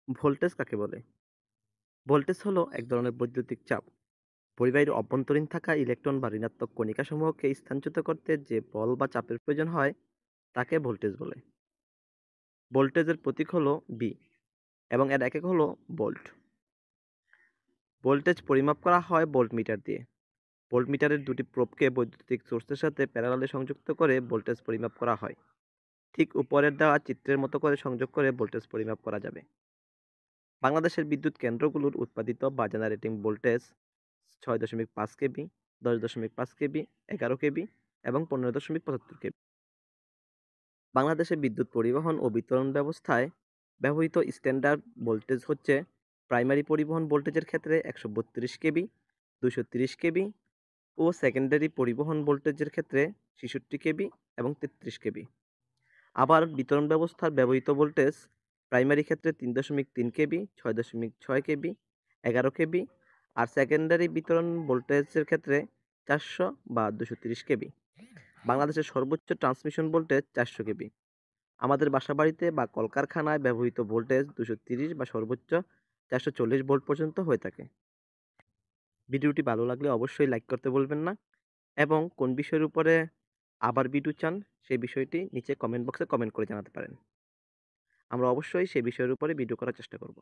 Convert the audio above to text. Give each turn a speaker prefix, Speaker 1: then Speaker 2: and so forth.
Speaker 1: Voltage কাকে বলে? Voltage হলো এক ধরনের বৈদ্যুতিক চাপ। পরিবাহীর অভ্যন্তরীণ থাকা ইলেকট্রন বা ঋণাত্মক কণিকাসমূহকে স্থানচ্যুত করতে যে বল বা চাপের প্রয়োজন হয় তাকে ভোল্টেজ বলে। ভোল্টেজের প্রতীক হলো ভি এবং এর একক হলো ভোল্ট। ভোল্টেজ পরিমাপ করা হয় ভোল্টমিটার দিয়ে। ভোল্টমিটারের দুটি প্রোবকে বৈদ্যুতিক সোর্সের সাথে প্যারালালে সংযুক্ত করে ভোল্টেজ পরিমাপ করা হয়। ঠিক উপরের দেওয়া চিত্রের মতো করে সংযোগ করে ভোল্টেজ পরিমাপ করা যাবে। বাংলাদেশের বিদ্যুৎ কেন্দ্রগুলোর উৎপাদিত বা generating voltage 6.5 kV, 10.5 kV, 11 kV এবং 15.75 কেভি। বাংলাদেশের বিদ্যুৎ পরিবহন ও বিতরণ ব্যবস্থায় ব্যবহৃত স্ট্যান্ডার্ড ভোল্টেজ হচ্ছে প্রাইমারি পরিবহন ভোল্টেজের ক্ষেত্রে 132 কেভি, 230 কেভি ও সেকেন্ডারি পরিবহন ভোল্টেজের ক্ষেত্রে 66 কেভি এবং 33 কেভি। আবার বিতরণ ব্যবস্থার ব্যবহৃত ভোল্টেজ প্রাইমারি ক্ষেত্রে 3.3 কেভি, 6.6 কেভি, 11 কেভি আর সেকেন্ডারি বিতরণ ভোল্টেজের ক্ষেত্রে 400 বা 230 কেভি। বাংলাদেশের সর্বোচ্চ ট্রান্সমিশন ভোল্টেজ 400 কেভি। আমাদের বাসাবাড়িতে বা কলকারখানায় ব্যবহৃত ভোল্টেজ 230 বা সর্বোচ্চ 440 ভোল্ট পর্যন্ত হয়ে থাকে। ভিডিওটি ভালো লাগলে অবশ্যই লাইক করতে বলবেন না এবং কোন বিষয়ের উপরে আবার ভিডিও চান সেই বিষয়টি নিচে কমেন্ট বক্সে কমেন্ট করে জানাতে পারেন। আমরা অবশ্যই সেই বিষয়ের উপরে ভিডিও করার চেষ্টা করব।